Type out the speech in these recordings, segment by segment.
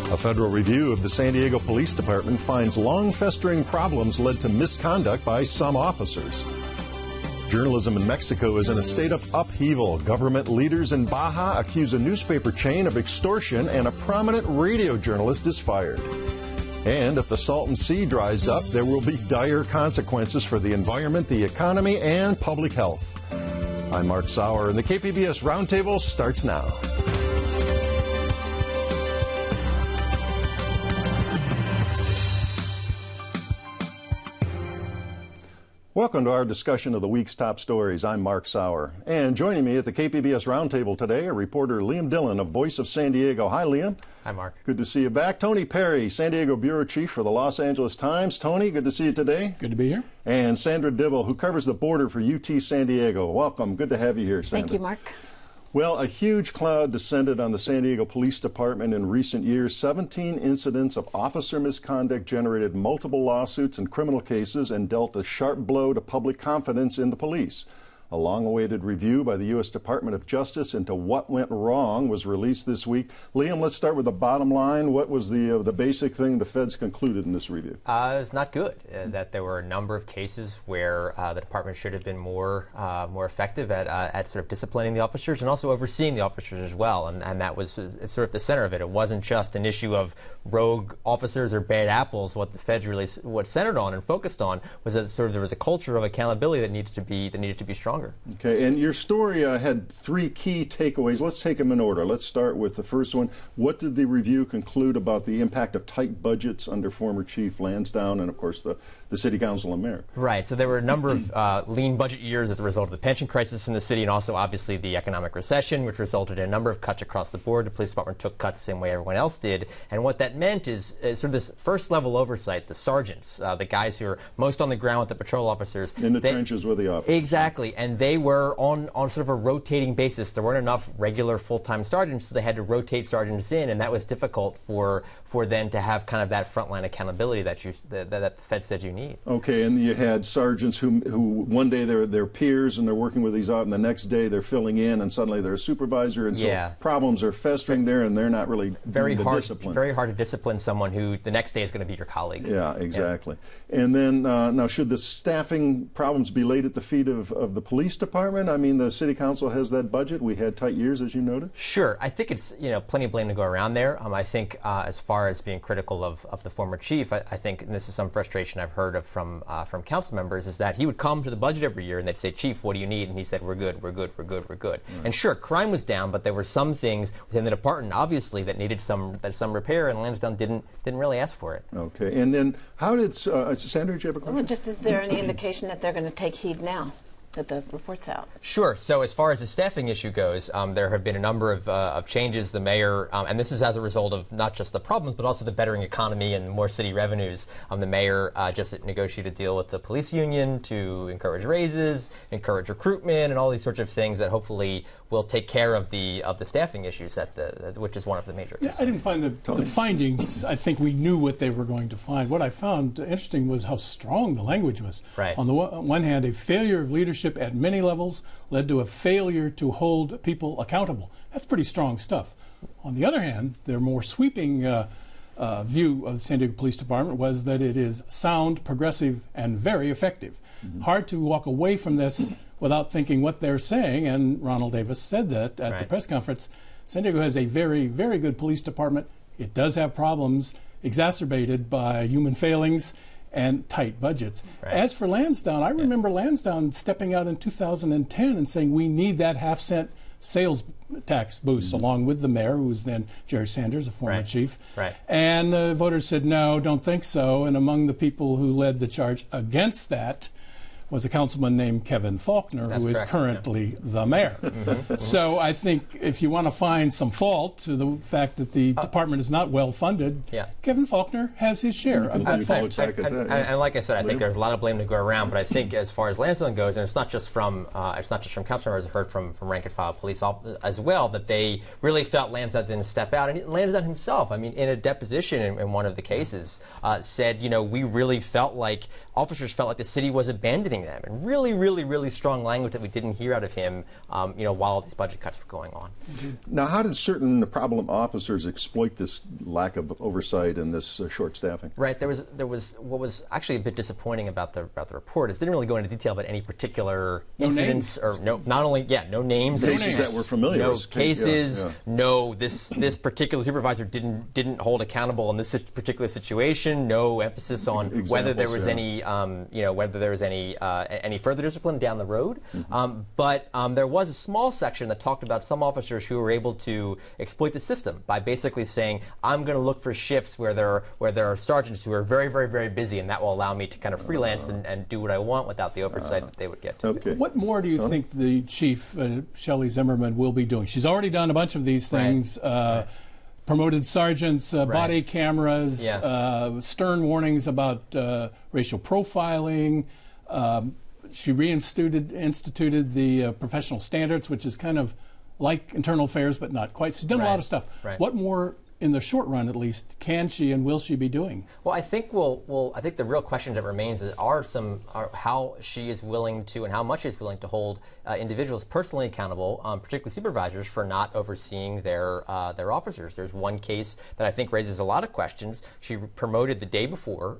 A federal review of the San Diego Police Department finds long-festering problems led to misconduct by some officers. Journalism in Mexico is in a state of upheaval. Government leaders in Baja accuse a newspaper chain of extortion, and a prominent radio journalist is fired. And if the Salton Sea dries up, there will be dire consequences for the environment, the economy, and public health. I'm Mark Sauer, and the KPBS Roundtable starts now. Welcome to our discussion of the week's top stories. I'm Mark Sauer. And joining me at the KPBS Roundtable today, are reporter Liam Dillon of Voice of San Diego. Hi, Liam. Hi, Mark. Good to see you back. Tony Perry, San Diego Bureau Chief for the Los Angeles Times. Tony, good to see you today. Good to be here. And Sandra Dibble, who covers the border for UT San Diego. Welcome. Good to have you here, Sandra. Thank you, Mark. Well, a huge cloud descended on the San Diego Police Department in recent years. 17 incidents of officer misconduct generated multiple lawsuits and criminal cases and dealt a sharp blow to public confidence in the police. A long-awaited review by the U.S. Department of Justice into what went wrong was released this week. Liam, let's start with the bottom line. What was the basic thing the feds concluded in this review? It's not good. That there were a number of cases where the department should have been more effective at sort of disciplining the officers and also overseeing the officers as well. And that was sort of the center of it. It wasn't just an issue of rogue officers or bad apples. What the feds really centered on and focused on was that sort of there was a culture of accountability that needed to be stronger. Okay, and your story had three key takeaways. Let's take them in order. Let's start with the first one. What did the review conclude about the impact of tight budgets under former Chief Lansdowne and, of course, the City Council and Mayor? Right, so there were a number of lean budget years as a result of the pension crisis in the city and also, obviously, the economic recession, which resulted in a number of cuts across the board. The police department took cuts the same way everyone else did. And what that meant is sort of this first-level oversight, the sergeants, the guys who are most on the ground with the patrol officers. In the trenches with the officers. Exactly, and they were on sort of a rotating basis. There weren't enough regular full-time sergeants, so they had to rotate sergeants in, and that was difficult for them to have kind of that frontline accountability that the Fed said you need. Okay, and you had sergeants who one day they're peers and they're working with these out, and the next day they're filling in, and suddenly they're a supervisor, and so problems are festering there, and they're not really very hard. Discipline. Very hard to discipline someone who the next day is going to be your colleague. Yeah, exactly. Yeah. And then now, should the staffing problems be laid at the feet of the police department? I mean, the City Council has that budget. We had tight years, as you noted. Sure, I think it's plenty of blame to go around there. I think as far as being critical of the former chief, I think, and this is some frustration I've heard of from council members, is that he would come to the budget every year and they'd say, "Chief, what do you need?" And he said, "We're good, we're good, we're good, we're good." Right. And sure, crime was down, but there were some things within the department, obviously, that needed some repair, and Lansdowne didn't really ask for it. Okay, and then how did Sandra, did you have a question? Well, just is there any indication that they're going to take heed now that the report's out? Sure. So as far as the staffing issue goes, there have been a number of changes. The mayor, and this is as a result of not just the problems, but also the bettering economy and more city revenues. The mayor just negotiated a deal with the police union to encourage raises, encourage recruitment, and all these sorts of things that hopefully will take care of the staffing issues which is one of the major concerns. I didn't find the findings. I think we knew what they were going to find. What I found interesting was how strong the language was. Right. On the one hand, a failure of leadership at many levels led to a failure to hold people accountable. That's pretty strong stuff. On the other hand, their more sweeping view of the San Diego Police Department was that it is sound, progressive, and very effective. Mm-hmm. Hard to walk away from this without thinking what they're saying, and Ronald Davis said that at the press conference. San Diego has a very, very good police department. It does have problems exacerbated by human failings and tight budgets. Right. As for Lansdowne, I remember Lansdowne stepping out in 2010 and saying we need that half-cent sales tax boost, along with the mayor, who was then Jerry Sanders, a former chief. Right. And the voters said, no, don't think so. And among the people who led the charge against that was a councilman named Kevin Faulkner, who is currently the mayor. So I think if you want to find some fault to the fact that the department is not well funded, Kevin Faulkner has his share of that fault. And like I said, I think there's a lot of blame to go around, but I think as far as Lansdowne goes, and it's not just from council members, I've heard from rank and file police as well, that they really felt Lansdowne didn't step out. And Lansdowne himself, I mean, in a deposition in one of the cases, said, we really felt like officers felt like the city was abandoning praising them, and really, really, really strong language that we didn't hear out of him, while all these budget cuts were going on. Now, how did certain problem officers exploit this lack of oversight and this short staffing? Right. There was what was actually a bit disappointing about the report is it didn't really go into detail about any particular incidents or no names, Cases that were familiar. No cases. No, this particular supervisor didn't hold accountable in this particular situation. No emphasis on whether there was any further discipline down the road. But there was a small section that talked about some officers who were able to exploit the system by basically saying, I'm going to look for shifts where there are sergeants who are very, very, very busy, and that will allow me to kind of freelance and do what I want without the oversight that they would get to. Okay. What more do you think the chief, Shelley Zimmerman, will be doing? She's already done a bunch of these things. Promoted sergeants, body cameras, stern warnings about racial profiling. She reinstituted the professional standards, which is kind of like internal affairs, but not quite. She's done a lot of stuff. What more, in the short run at least, can she and will she be doing? Well, I think I think the real question that remains is how she is willing to and how much she's willing to hold individuals personally accountable, particularly supervisors, for not overseeing their officers. There's one case that I think raises a lot of questions. She promoted the day before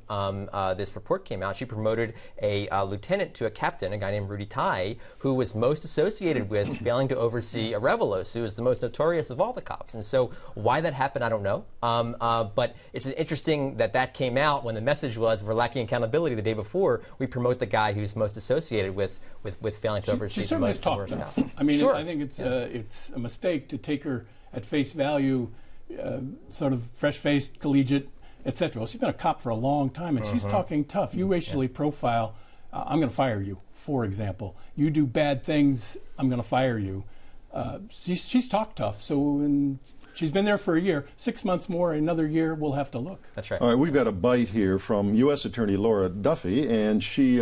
this report came out. She promoted a lieutenant to a captain, a guy named Rudy Tai, who was most associated with failing to oversee a Revelos, who is the most notorious of all the cops. And so why that happened, I don't know. But it's interesting that came out when the message was we're lacking accountability the day before. We promote the guy who's most associated with failing to oversee. She certainly has talked tough. I mean, I think it's a mistake to take her at face value, sort of fresh-faced, collegiate, etc. Well, she's been a cop for a long time, and she's talking tough. You racially profile, I'm going to fire you, for example. You do bad things, I'm going to fire you. She's talked tough, so she's been there for a year. 6 months more, another year, we'll have to look. That's right. All right, we've got a bite here from U.S. Attorney Laura Duffy, and she,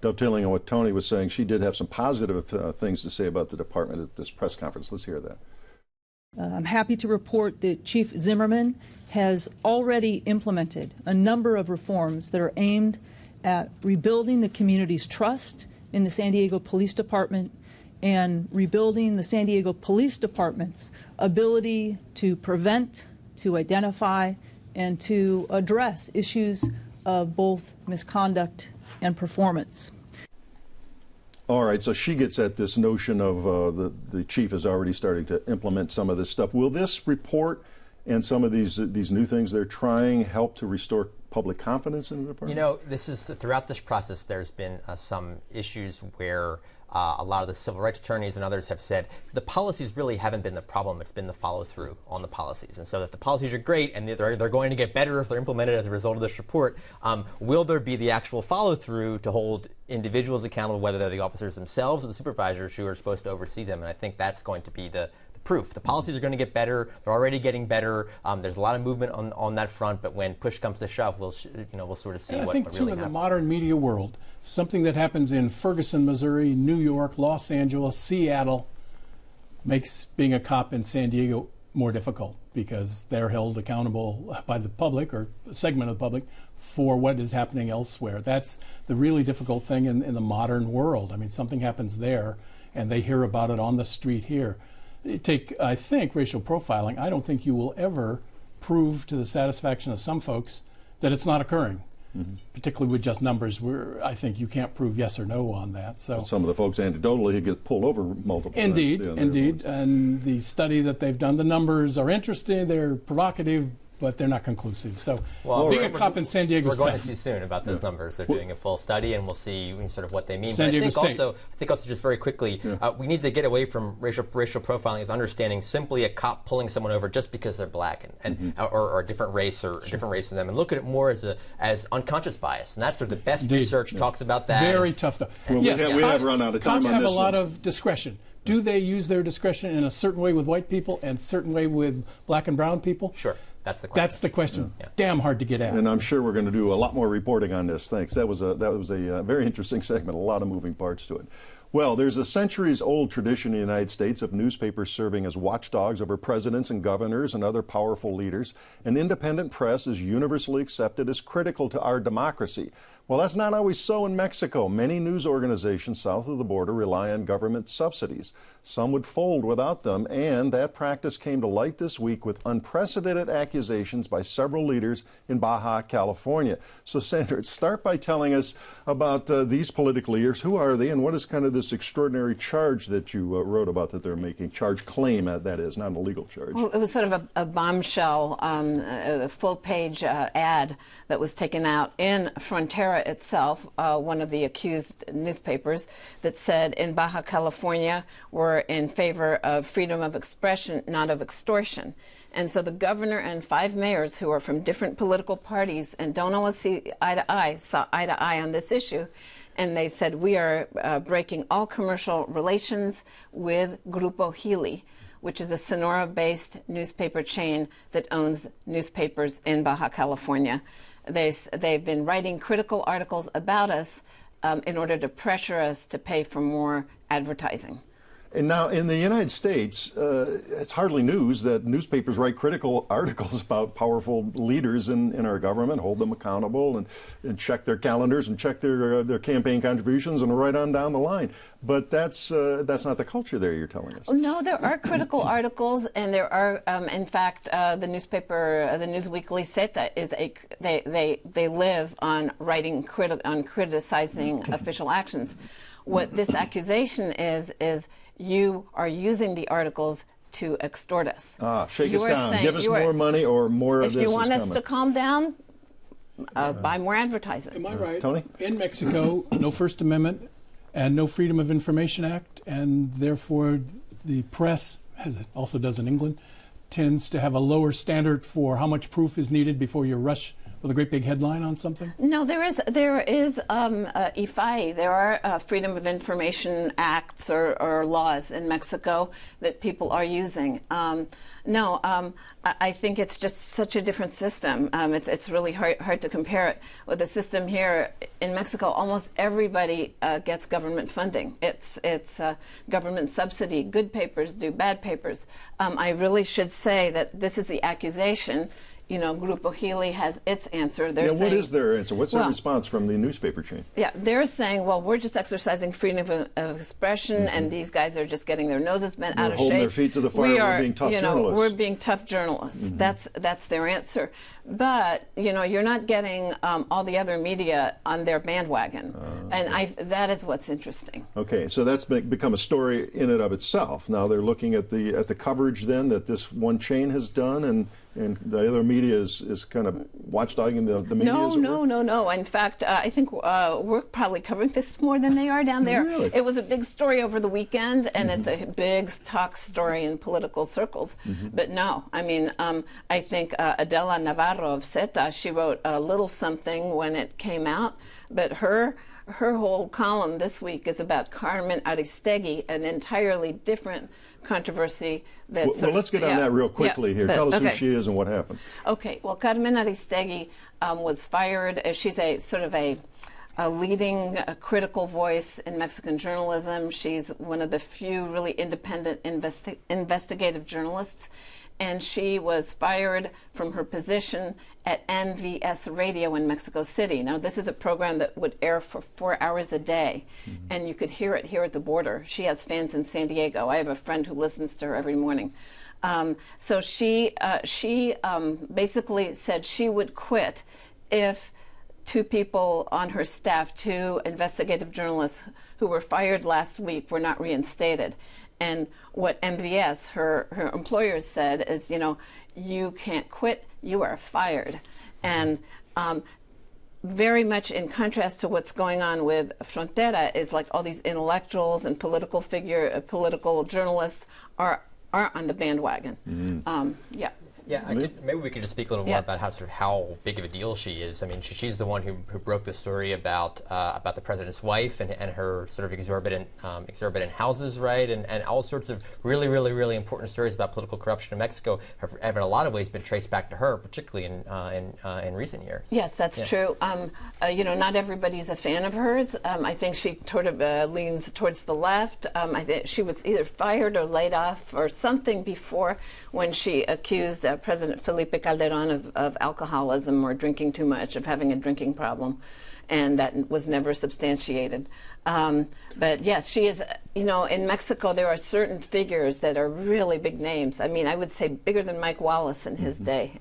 dovetailing on what Tony was saying, she did have some positive things to say about the department at this press conference. Let's hear that. I'm happy to report that Chief Zimmerman has already implemented a number of reforms that are aimed at rebuilding the community's trust in the San Diego Police Department and rebuilding the San Diego Police Department's ability to prevent, to identify, and to address issues of both misconduct and performance. All right, so she gets at this notion of the chief is already starting to implement some of this stuff. Will this report and some of these new things they're trying help to restore public confidence in the department? You know, throughout this process, there's been some issues where a lot of the civil rights attorneys and others have said the policies really haven't been the problem. It's been the follow-through on the policies. And so if the policies are great and they're going to get better if they're implemented as a result of this report, will there be the actual follow-through to hold individuals accountable, whether they're the officers themselves or the supervisors who are supposed to oversee them? And I think that's going to be the proof. The policies are going to get better. They're already getting better. There's a lot of movement on that front, but when push comes to shove, we'll sort of see what really happens. I think, too, in the modern media world, something that happens in Ferguson, Missouri, New York, Los Angeles, Seattle, makes being a cop in San Diego more difficult because they're held accountable by the public or a segment of the public for what is happening elsewhere. That's the really difficult thing in the modern world. I mean, something happens there, and they hear about it on the street here. Take, I think, racial profiling. I don't think you will ever prove to the satisfaction of some folks that it's not occurring, particularly with just numbers where I think you can't prove yes or no on that. So some of the folks anecdotally get pulled over multiple times. Indeed. And the study that they've done, the numbers are interesting, they're provocative, but they're not conclusive. So being a cop in San Diego is tough. We're going to see soon about those numbers. They're doing a full study, and we'll see sort of what they mean. San Diego I think State. also just very quickly, we need to get away from racial profiling as understanding simply a cop pulling someone over just because they're black or a different race or a different race than them, and look at it more as unconscious bias. And that's sort of the best research talks about that. Very tough, though. Well, we have run out of time on this. Cops have a lot of discretion. Do they use their discretion in a certain way with white people and a certain way with black and brown people? Sure. That's the question. That's the question. Yeah. Damn hard to get at. And I'm sure we're going to do a lot more reporting on this. Thanks. That was a very interesting segment. A lot of moving parts to it. Well, there's a centuries-old tradition in the United States of newspapers serving as watchdogs over presidents and governors and other powerful leaders. An independent press is universally accepted as critical to our democracy. Well, that's not always so in Mexico. Many news organizations south of the border rely on government subsidies. Some would fold without them, and that practice came to light this week with unprecedented accusations by several leaders in Baja, California. So, Sandra, start by telling us about these political leaders. Who are they, and what is kind of this extraordinary charge that you wrote about that they're making? Charge claim, that is, not a legal charge. Well, it was sort of a bombshell, a full-page ad that was taken out in Frontera itself, one of the accused newspapers, that said in Baja California we're in favor of freedom of expression, not of extortion. And so the governor and 5 mayors who are from different political parties and don't always see eye to eye, saw eye to eye on this issue. And they said, we are breaking all commercial relations with Grupo Gili, which is a Sonora-based newspaper chain that owns newspapers in Baja California. They've been writing critical articles about us in order to pressure us to pay for more advertising. And now in the United States, it's hardly news that newspapers write critical articles about powerful leaders in our government, hold them accountable, and check their calendars and check their campaign contributions and right on down the line. But that's not the culture there, you're telling us. No, there are critical articles, and there are, in fact, the newspaper, the News Weekly Zeta, they live on writing on criticizing official actions. What this accusation is you are using the articles to extort us. Shake us down. Give us more money or more of this is coming. If you want us to calm down, buy more advertising. Am I right? Tony? In Mexico, no First Amendment and no Freedom of Information Act, and therefore the press, as it also does in England, tends to have a lower standard for how much proof is needed before you rush with a great big headline on something? No, there is IFAI. There are Freedom of Information Acts or laws in Mexico that people are using. I think it's just such a different system. It's really hard to compare it with the system here in Mexico. Almost everybody gets government funding. It's government subsidy. Good papers do bad papers. I really should say that this is the accusation. Grupo Gili has its answer. They're saying, what is their answer? What's their response from the newspaper chain? Yeah, they're saying, well, we're just exercising freedom of expression, and these guys are just getting their noses bent out of shape. Holding their feet to the fire. We're being tough journalists. We're being tough journalists. That's their answer. But you're not getting all the other media on their bandwagon, and that is what's interesting. Okay, so that's become a story in and of itself. Now they're looking at the coverage then that this one chain has done, and the other media is kind of watchdogging the media? No. In fact, I think we're probably covering this more than they are down there. Really? It was a big story over the weekend, and it's a big talk story in political circles. But no, I think Adela Navarro of Zeta, she wrote a little something when it came out, but her whole column this week is about Carmen Aristegui, an entirely different controversy. Well, let's get on that real quickly here. Tell us who she is and what happened. Okay. Well, Carmen Aristegui was fired. She's a sort of a leading critical voice in Mexican journalism. She's one of the few really independent investigative journalists. And she was fired from her position at MVS Radio in Mexico City. Now, this is a program that would air for 4 hours a day, and you could hear it here at the border. She has fans in San Diego. I have a friend who listens to her every morning. So she basically said she would quit if 2 people on her staff, 2 investigative journalists who were fired last week, were not reinstated. And what MVS, her employers, said is, you can't quit, you are fired. And very much in contrast to what's going on with Frontera is like all these intellectuals and political journalists are on the bandwagon. Yeah, maybe we could just speak a little more about how big of a deal she is. I mean, she's the one who broke the story about the president's wife and her sort of exorbitant houses, right? And all sorts of really, really, really important stories about political corruption in Mexico have in a lot of ways been traced back to her, particularly in recent years. Yes, that's true. Not everybody's a fan of hers. I think she sort of leans towards the left. I think she was either fired or laid off or something before when she accused President Felipe Calderón of alcoholism or drinking too much, of having a drinking problem, and that was never substantiated. But yes, she is, you know, in Mexico there are certain figures that are really big names. I mean, I would say bigger than Mike Wallace in his day.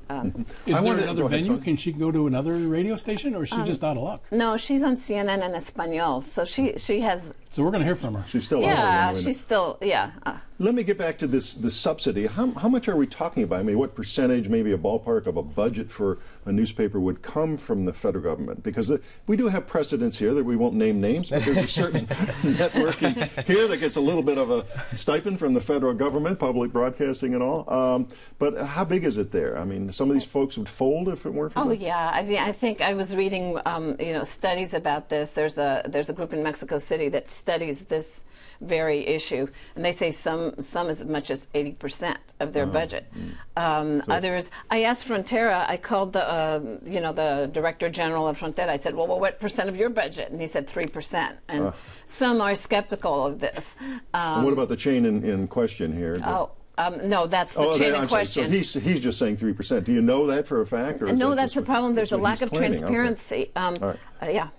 Is there another venue? Can she go to another radio station, or is she just out of luck? No, she's on CNN in Espanol, so she has... So we're going to hear from her. She's still yeah, she's still, yeah. Let me get back to this subsidy. How much are we talking about? I mean, what percentage, maybe a ballpark of a budget for a newspaper would come from the federal government? Because we do have precedents here that we won't name names, but there's a certain networking here that gets a little bit of a stipend from the federal government, public broadcasting and all. But how big is it there? I mean, some of these folks would fold if it weren't for Oh that? yeah, I mean, I think I was reading, you know, studies about this. There's a group in Mexico City that studies this very issue, and they say some as much as 80% of their budget. Others, I asked Frontera. I called the you know, the Director General of Frontera. I said, well, what percent of your budget? And he said 3%. And some are skeptical of this. And what about the chain in question here? No, that's the chain in question. So he's just saying 3%. Do you know that for a fact? Or No, that's the problem. There's a lack of transparency. Okay. Yeah.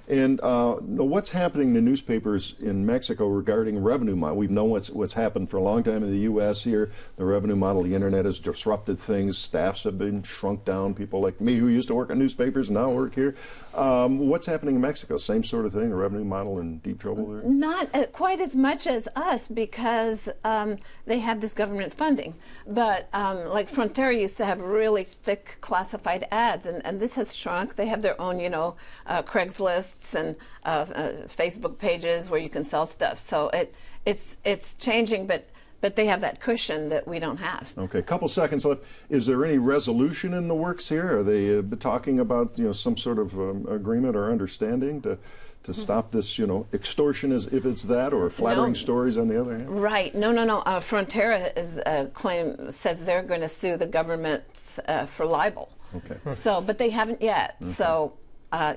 And what's happening to newspapers in Mexico regarding revenue model? We've known what's happened for a long time in the U.S. here. The revenue model, the internet has disrupted things. Staffs have been shrunk down. People like me who used to work on newspapers now work here. What's happening in Mexico? Same sort of thing, the revenue model in deep trouble there? Not quite as much as us, because they have this government funding. But like Frontera used to have really thick classified ads, and this has shrunk. They have their own, you know, Craigslist and Facebook pages where you can sell stuff. So it's changing, but they have that cushion that we don't have. Okay, a couple seconds left. Is there any resolution in the works here? Are they talking about, you know, some sort of agreement or understanding to stop this, you know, extortion, as if it's that, or flattering stories on the other hand? Right. No. Frontera says they're going to sue the government for libel. Okay. So, but they haven't yet. Okay. So.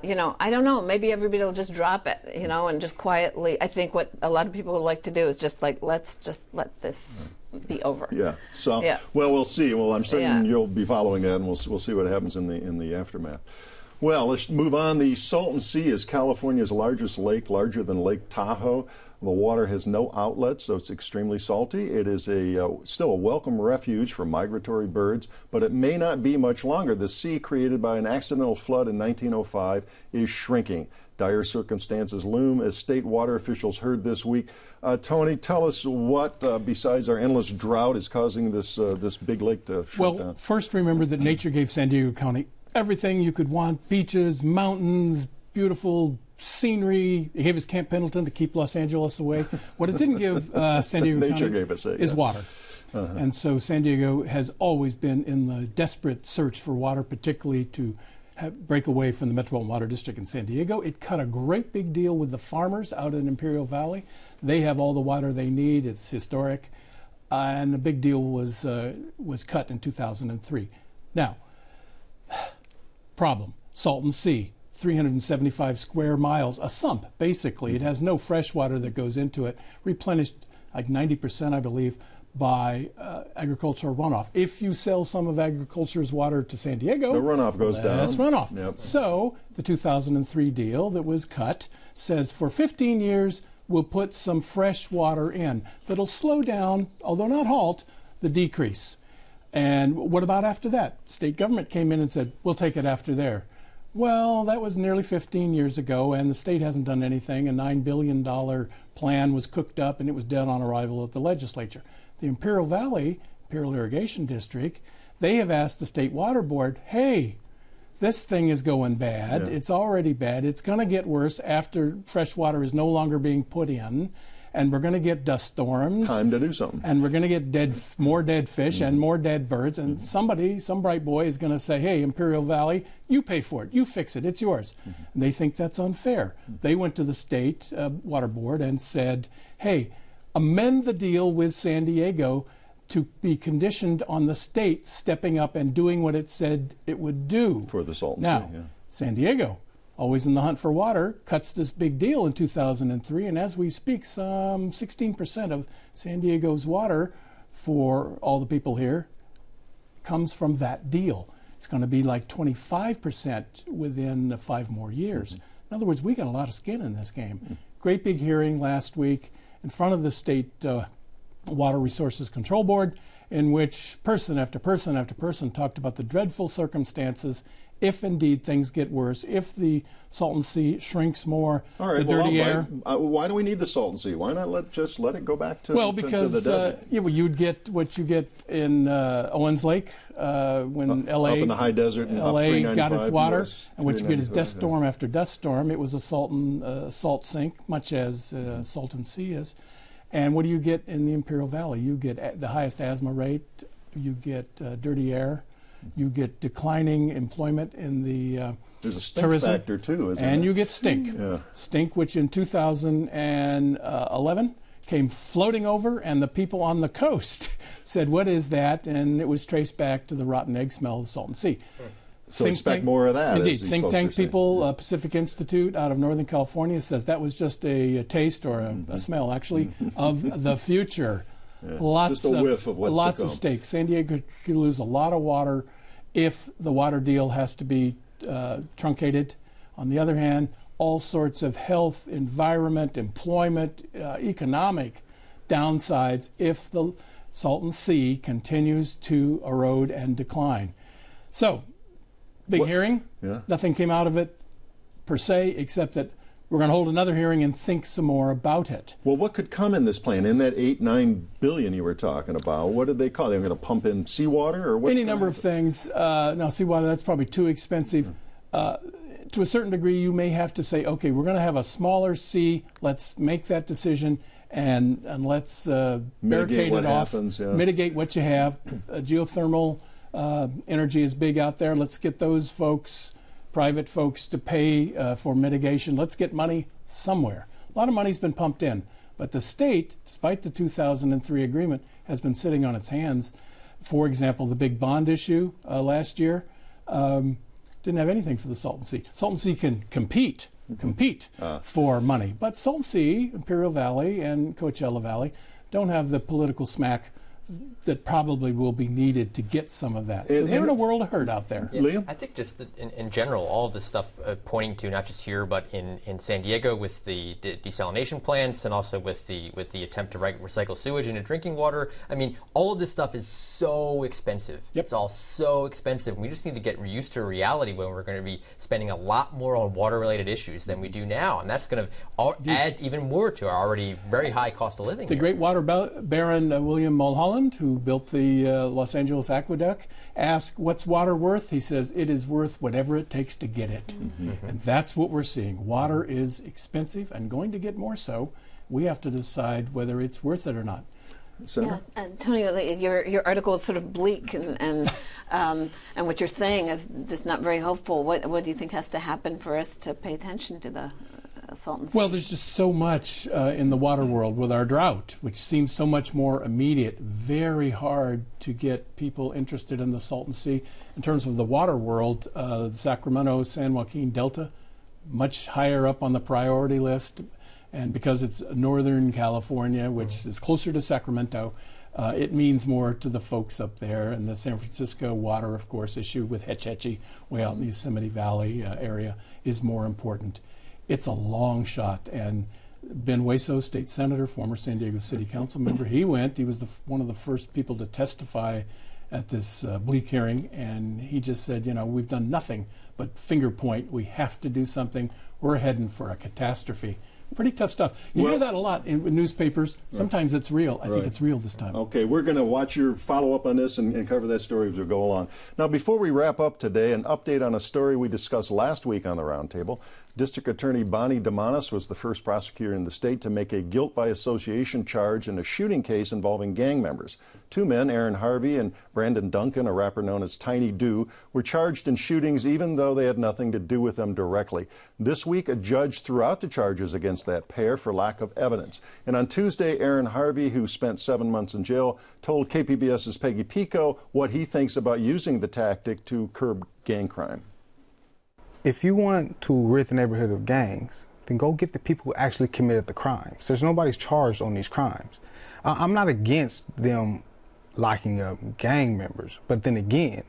You know, I don't know. Maybe everybody will just drop it, you know, and just quietly. I think what a lot of people would like to do is just like, let's just let this be over. Yeah. So, well, we'll see. Well, I'm certain you'll be following that, and we'll see what happens in the aftermath. Well, let's move on. The Salton Sea is California's largest lake, larger than Lake Tahoe. The water has no outlet, so it's extremely salty. It is still a welcome refuge for migratory birds, but it may not be much longer. The sea, created by an accidental flood in 1905, is shrinking. Dire circumstances loom, as state water officials heard this week. Tony, tell us what, besides our endless drought, is causing this big lake to shrink down. Well, first remember that nature gave San Diego County everything you could want: beaches, mountains, beautiful scenery. It gave us Camp Pendleton to keep Los Angeles away. What it didn't give San Diego County is water. And so San Diego has always been in the desperate search for water, particularly to break away from the Metropolitan Water District in San Diego. It cut a great big deal with the farmers out in Imperial Valley. They have all the water they need. It's historic. And the big deal was cut in 2003. Now, problem, Salton Sea. 375 square miles, a sump, basically. It has no fresh water that goes into it, replenished like 90%, I believe, by agricultural runoff. If you sell some of agriculture's water to San Diego, the runoff goes down. That's runoff. Yep. So the 2003 deal that was cut says for 15 years, we'll put some fresh water in that'll slow down, although not halt, the decrease. And what about after that? State government came in and said, we'll take it after there. Well, that was nearly 15 years ago, and the state hasn't done anything. A $9 billion plan was cooked up, and it was dead on arrival at the legislature. The Imperial Valley, Imperial Irrigation District, they have asked the State Water Board, hey, this thing is going bad. Yeah. It's already bad. It's going to get worse after fresh water is no longer being put in. And we're going to get dust storms. Time to do something. And we're going to get more dead fish and more dead birds. And somebody, some bright boy, is going to say, hey, Imperial Valley, you pay for it. You fix it. It's yours. And they think that's unfair. They went to the state water board and said, hey, amend the deal with San Diego to be conditioned on the state stepping up and doing what it said it would do. For the Salton Sea. Now, San Diego, always in the hunt for water, cuts this big deal in 2003, and as we speak, some 16% of San Diego's water for all the people here comes from that deal. It's going to be like 25% within 5 more years. In other words, we got a lot of skin in this game. Great big hearing last week in front of the State Water Resources Control Board, in which person after person after person talked about the dreadful circumstances if indeed things get worse, if the Salton Sea shrinks more, all right, the dirty air. Why do we need the Salton Sea? Why not just let it go back to, because to the desert? you'd get what you get in Owens Lake when LA, up in the high desert, and LA got its water, and what you get is dust yeah. storm after dust storm. It was a salt sink, much as Salton Sea is. And what do you get in the Imperial Valley? You get the highest asthma rate, you get dirty air, you get declining employment in the there's a stink tourism factor too, isn't and it? you get stink. Yeah. Stink, which in 2011 came floating over, and the people on the coast said, "What is that?" And it was traced back to the rotten egg smell of the Salton Sea. So expect more of that. Indeed. As these Think folks tank are saying. people, Pacific Institute out of Northern California says that was just a taste or a smell, actually, of the future. Yeah. Lots Just a whiff of what's to lots come. of stake. San Diego could lose a lot of water if the water deal has to be truncated. On the other hand, all sorts of health, environment, employment, economic downsides if the Salton Sea continues to erode and decline. So, big hearing. Yeah. Nothing came out of it per se, except that we're going to hold another hearing and think some more about it. Well, what could come in this plan? In that $8-9 billion you were talking about, what did they call it? They're going to pump in seawater, or what's Any gonna number of happen? things. Now, seawater, that's probably too expensive. To a certain degree, you may have to say, okay, we're going to have a smaller sea. Let's make that decision, and let's barricade what it off. happens, yeah. Mitigate what you have. Geothermal energy is big out there. Let's get those folks, private folks, to pay for mitigation. Let's get money somewhere. A lot of money's been pumped in, but the state, despite the 2003 agreement, has been sitting on its hands. For example, the big bond issue last year didn't have anything for the Salton Sea. Salton Sea can compete for money, but Salton Sea, Imperial Valley, and Coachella Valley don't have the political smack that probably will be needed to get some of that. So they're in a world of hurt out there. Yeah, Liam? I think just that in general, all of this stuff pointing to not just here, but in San Diego with the desalination plants, and also with the attempt to recycle sewage into drinking water. I mean, all of this stuff is so expensive. Yep. It's all so expensive. We just need to get used to a reality when we're going to be spending a lot more on water-related issues than we do now, and that's going to add even more to our already very high cost of living. The here. great water baron William Mulholland, who built the Los Angeles Aqueduct, asked, "What's water worth?" He says, "It is worth whatever it takes to get it." And that's what we're seeing. Water is expensive and going to get more so. We have to decide whether it's worth it or not. Senator? Yeah, Tony, your article is sort of bleak, and what you're saying is just not very hopeful. What do you think has to happen for us to pay attention to the Salton Sea? Well, there's just so much in the water world with our drought, which seems so much more immediate. Very hard to get people interested in the Salton Sea. In terms of the water world, the Sacramento-San Joaquin Delta, much higher up on the priority list. And because it's Northern California, which is closer to Sacramento, it means more to the folks up there. And the San Francisco water, of course, issue with Hetch Hetchy, way out in the Yosemite Valley area, is more important. It's a long shot. And Ben Hueso, state senator, former San Diego City Council member, he was one of the first people to testify at this bleak hearing, and he just said, we've done nothing but finger point. We have to do something. We're heading for a catastrophe. Pretty tough stuff. You hear that a lot in newspapers. Sometimes it's real. I think it's real this time. Okay, we're going to watch your follow-up on this and cover that story as we go along. Now, before we wrap up today, an update on a story we discussed last week on the Roundtable. District Attorney Bonnie DeMonis was the first prosecutor in the state to make a guilt by association charge in a shooting case involving gang members. 2 men, Aaron Harvey and Brandon Duncan, a rapper known as Tiny Do, were charged in shootings even though they had nothing to do with them directly. This week, a judge threw out the charges against that pair for lack of evidence. And on Tuesday, Aaron Harvey, who spent 7 months in jail, told KPBS's Peggy Pico what he thinks about using the tactic to curb gang crime. If you want to rid the neighborhood of gangs, then go get the people who actually committed the crimes. There's nobody's charged on these crimes. I'm not against them locking up gang members. But then again,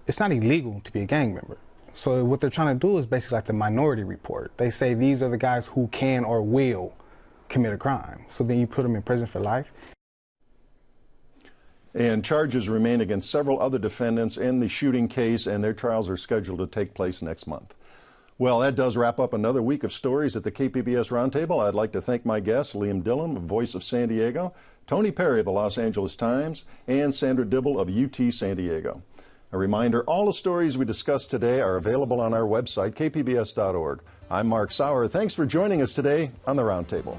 it's not illegal to be a gang member. So what they're trying to do is basically like the Minority Report. They say these are the guys who can or will commit a crime. So then you put them in prison for life. And charges remain against several other defendants in the shooting case, and their trials are scheduled to take place next month. Well, that does wrap up another week of stories at the KPBS Roundtable. I'd like to thank my guests, Liam Dillon, Voice of San Diego, Tony Perry of the Los Angeles Times, and Sandra Dibble of UT San Diego. A reminder, all the stories we discussed today are available on our website, kpbs.org. I'm Mark Sauer. Thanks for joining us today on the Roundtable.